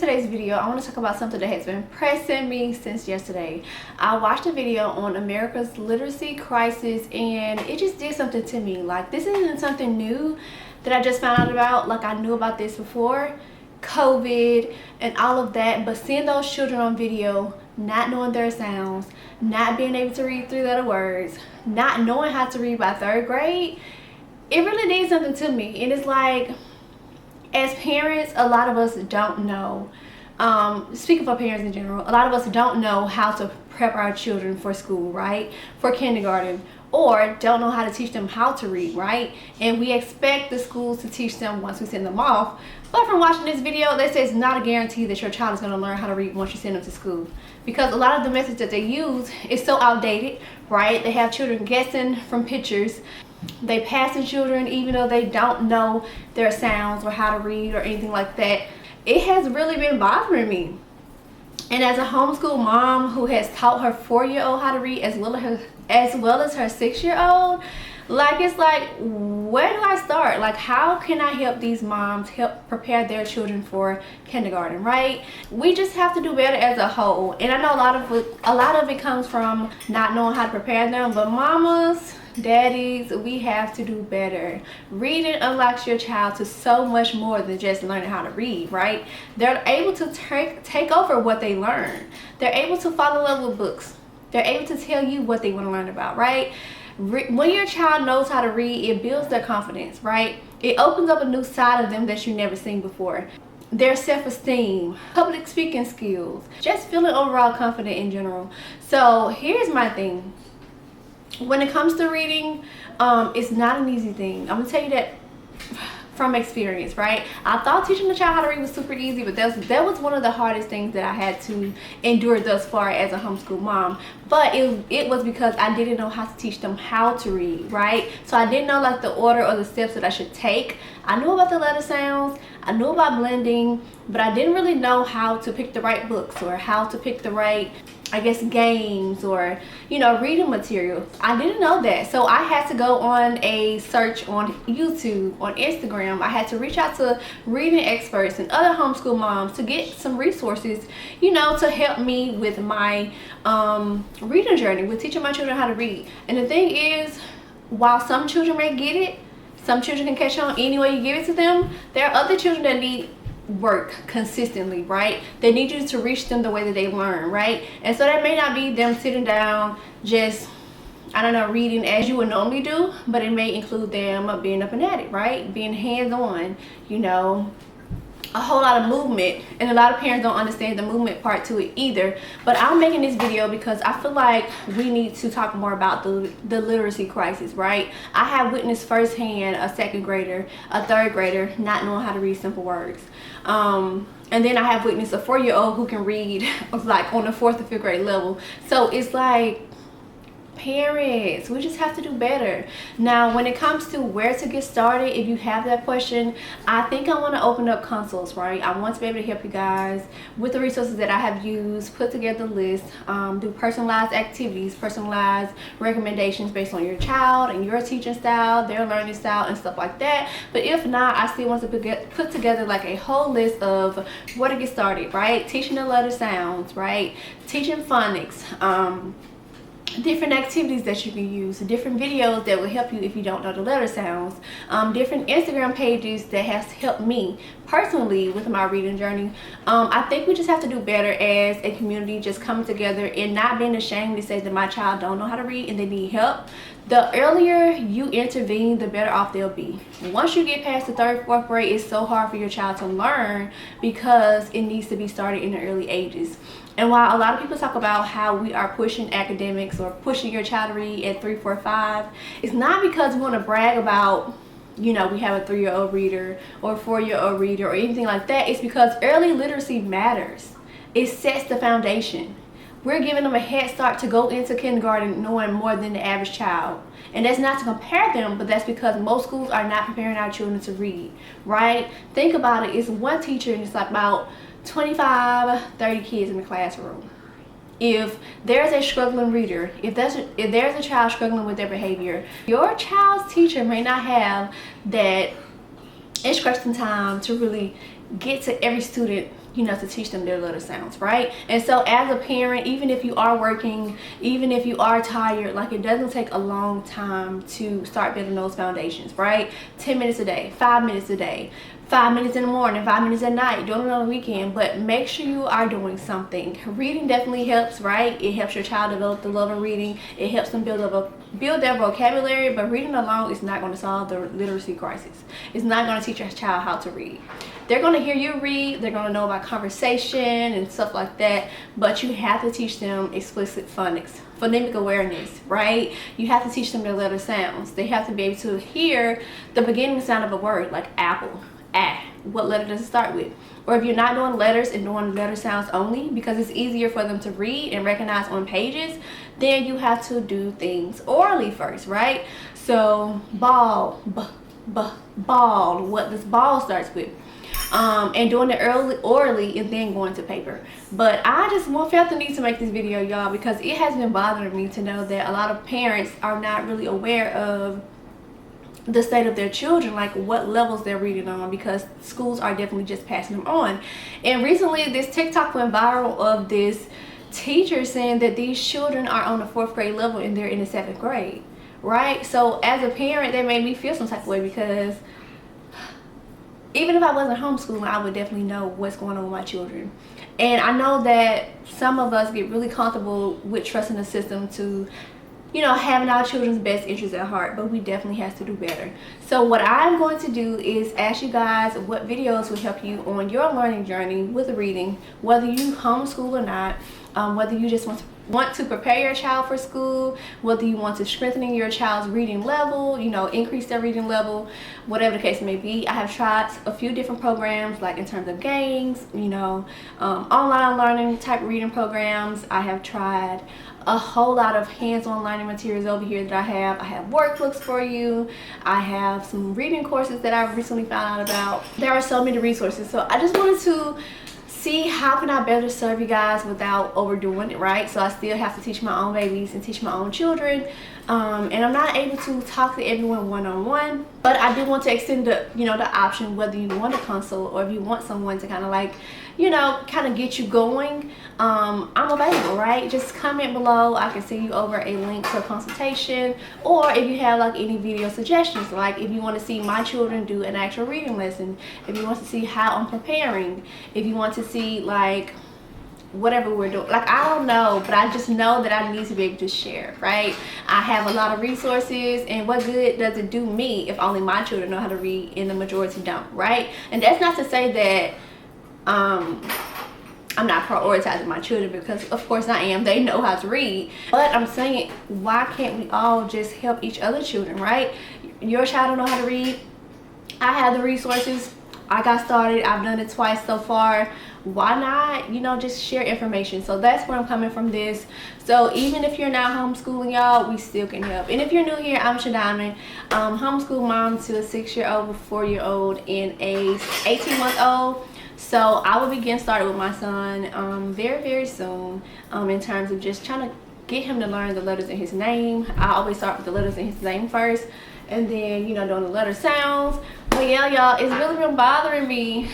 Today's video, I want to talk about something that has been pressing me since yesterday. I watched a video on America's literacy crisis and it just did something to me. Like, this isn't something new that I just found out about. Like, I knew about this before COVID and all of that, but seeing those children on video not knowing their sounds, not being able to read 3-letter words, not knowing how to read by 3rd grade, it really did something to me. And it's like, as parents, a lot of us don't know, speaking for parents in general, a lot of us don't know how to prep our children for school, right? For kindergarten, or don't know how to teach them how to read, right? And we expect the schools to teach them once we send them off. But from watching this video, they say it's not a guarantee that your child is going to learn how to read once you send them to school. Because a lot of the methods that they use is so outdated, right? They have children guessing from pictures. They passing children even though they don't know their sounds or how to read or anything like that. It has really been bothering me. And as a homeschool mom who has taught her 4-year-old how to read as well as her 6-year-old, like, it's like, where do I start? Like, how can I help these moms help prepare their children for kindergarten, right? We just have to do better as a whole. And I know a lot of it comes from not knowing how to prepare them, but mamas, daddies, we have to do better. Reading unlocks your child to so much more than just learning how to read, right? They're able to take over what they learn. They're able to fall in love with books. They're able to tell you what they want to learn about, right? When your child knows how to read, it builds their confidence, right? It opens up a new side of them that you've never seen before. Their self-esteem, public speaking skills, just feeling overall confident in general. So here's my thing. When it comes to reading, it's not an easy thing. I'm gonna tell you that from experience, right? I thought teaching a child how to read was super easy, but that was one of the hardest things that I had to endure thus far as a homeschool mom. But it was because I didn't know how to teach them how to read, right? So I didn't know like the order or the steps that I should take. I knew about the letter sounds, I knew about blending, but I didn't really know how to pick the right books or how to pick the right, I guess, games or, reading material. I didn't know that. So I had to go on a search on YouTube, on Instagram. I had to reach out to reading experts and other homeschool moms to get some resources, to help me with my reading journey, with teaching my children how to read. And the thing is, while some children may get it, some children can catch on any way you give it to them, there are other children that need work consistently, right? They need you to reach them the way that they learn, right? And so that may not be them sitting down just, reading as you would normally do, but it may include them being up and at it, right? Being hands-on, a whole lot of movement. And a lot of parents don't understand the movement part to it either. But I'm making this video because I feel like we need to talk more about the literacy crisis, right? I have witnessed firsthand a 2nd grader, a 3rd grader not knowing how to read simple words. And then I have witnessed a 4-year-old who can read like on the 4th or 5th grade level. So it's like, parents, we just have to do better. Now, when it comes to where to get started, if you have that question, I think I want to open up consults, right? I want to be able to help you guys with the resources that I have used, put together a list, do personalized activities, personalized recommendations based on your child and your teaching style, their learning style, and stuff like that. But if not, I still want to put together like a whole list of where to get started, right? Teaching the letter sounds, right? Teaching phonics, different activities that you can use, different videos that will help you if you don't know the letter sounds, different Instagram pages that has helped me personally with my reading journey. I think we just have to do better as a community, just coming together and not being ashamed to say that my child don't know how to read and they need help. The earlier you intervene, the better off they'll be. Once you get past the 3rd, 4th grade, it's so hard for your child to learn because it needs to be started in the early ages. And while a lot of people talk about how we are pushing academics or pushing your child to read at 3, 4, 5, it's not because we want to brag about, we have a 3-year-old reader or a 4-year-old reader or anything like that. It's because early literacy matters. It sets the foundation. We're giving them a head start to go into kindergarten knowing more than the average child. And that's not to compare them, but that's because most schools are not preparing our children to read, right? Think about it. It's one teacher and it's like about 25, 30 kids in the classroom. If there's a struggling reader, if there's a child struggling with their behavior, your child's teacher may not have that instruction time to really get to every student you know, to teach them their letter sounds, right? And so as a parent, even if you are working, even if you are tired, like it doesn't take a long time to start building those foundations, right? 10 minutes a day, 5 minutes a day, 5 minutes in the morning, 5 minutes at night, doing it on the weekend, but make sure you are doing something. Reading definitely helps, right? It helps your child develop the love of reading. It helps them build their vocabulary, but reading alone is not going to solve the literacy crisis. It's not going to teach your child how to read. They're going to hear you read, they're going to know about conversation and stuff like that, but you have to teach them explicit phonics, phonemic awareness, right? You have to teach them their letter sounds. They have to be able to hear the beginning sound of a word, like apple. What letter does it start with? Or if you're not doing letters and doing letter sounds only because it's easier for them to read and recognize on pages, then you have to do things orally first, right? So ball, ball, what does ball starts with? And doing it orally and then going to paper. But I just felt the need to make this video, y'all, because it has been bothering me to know that a lot of parents are not really aware of the state of their children, like what levels they're reading on, because schools are definitely just passing them on. And recently this TikTok went viral of this teacher saying that these children are on the 4th grade level and they're in the 7th grade, right? So as a parent, that made me feel some type of way, because even if I wasn't homeschooling, I would definitely know what's going on with my children. And I know that some of us get really comfortable with trusting the system to, you know, having our children's best interests at heart, but we definitely have to do better. So what I'm going to do is ask you guys what videos will help you on your learning journey with reading, whether you homeschool or not, whether you just want to prepare your child for school, whether you want to strengthen your child's reading level, you know, increase their reading level, whatever the case may be. I have tried a few different programs, like in terms of games, you know, online learning type reading programs. I have tried a whole lot of hands-on learning materials over here that I have workbooks for you. I have some reading courses that I recently found out about. There are so many resources, so I just wanted to see how can I better serve you guys without overdoing it, right? So I still have to teach my own babies and teach my own children, and I'm not able to talk to everyone one-on-one, but I do want to extend the, you know, the option, whether you want a consult or if you want someone to kind of like, you know, kind of get you going. I'm available, right? Just comment below. I can send you over a link to a consultation, or if you have like any video suggestions, like if you want to see my children do an actual reading lesson, if you want to see how I'm preparing, if you want to see like whatever we're doing, like I don't know, but I just know that I need to be able to share, right? I have a lot of resources, and what good does it do me if only my children know how to read and the majority don't, right? And that's not to say that I'm not prioritizing my children, because of course I am. They know how to read, but I'm saying, why can't we all just help each other children, right? Your child don't know how to read, I have the resources, I got started, I've done it twice so far. Why not, you know, just share information? So that's where I'm coming from this. So even if you're not homeschooling, y'all, we still can help. And if you're new here, I'm Shadiamond, homeschool mom to a 6-year-old, a 4-year-old, and a 18-month-old. So I will begin starting with my son very soon, in terms of just trying to get him to learn the letters in his name. I always start with the letters in his name first, and then, you know, doing the letter sounds. But yeah, y'all, it's really been bothering me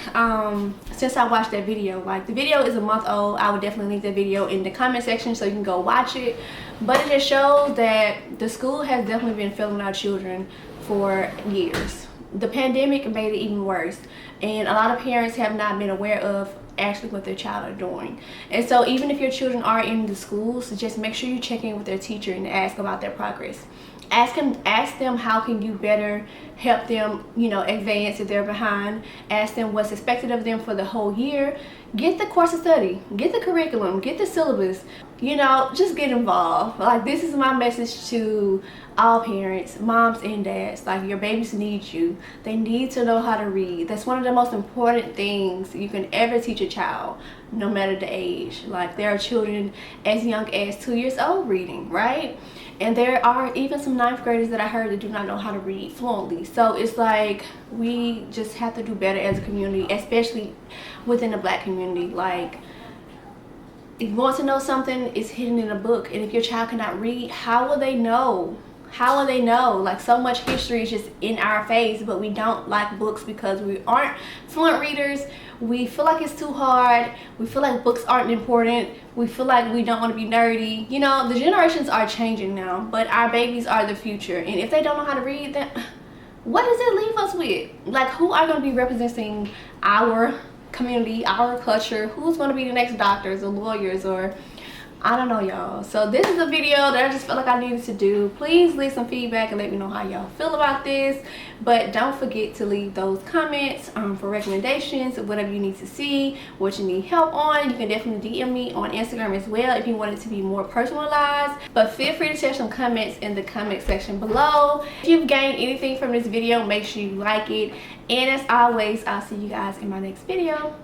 since I watched that video. Like, the video is a month old. I would definitely link that video in the comment section so you can go watch it. But it just shows that the school has definitely been failing our children for years. The pandemic made it even worse, and a lot of parents have not been aware of actually what their child are doing. And so even if your children are in the schools, just make sure you check in with their teacher and ask about their progress. Ask them how can you better help them, you know, advance if they're behind. Ask them what's expected of them for the whole year. Get the course of study, get the curriculum, get the syllabus, you know, just get involved. Like, this is my message to all parents, moms and dads. Like, your babies need you. They need to know how to read. That's one of the most important things you can ever teach a child, no matter the age. Like, there are children as young as 2 years old reading, right? And there are even some 9th graders that I heard that do not know how to read fluently. So it's like, we just have to do better as a community, especially within the Black community. Like, if you want to know something, it's hidden in a book. And if your child cannot read, how will they know How will they know? Like, so much history is just in our face, but we don't like books because we aren't fluent readers. We feel like it's too hard. We feel like books aren't important. We feel like we don't want to be nerdy. You know, the generations are changing now, but our babies are the future. And if they don't know how to read, then what does it leave us with? Like, who are going to be representing our community, our culture? Who's going to be the next doctors or lawyers, or I don't know, y'all. So this is a video that I just felt like I needed to do. Please leave some feedback and let me know how y'all feel about this. But don't forget to leave those comments for recommendations of whatever you need to see, what you need help on. You can definitely DM me on Instagram as well if you want it to be more personalized. But feel free to share some comments in the comment section below. If you've gained anything from this video, make sure you like it. And as always, I'll see you guys in my next video.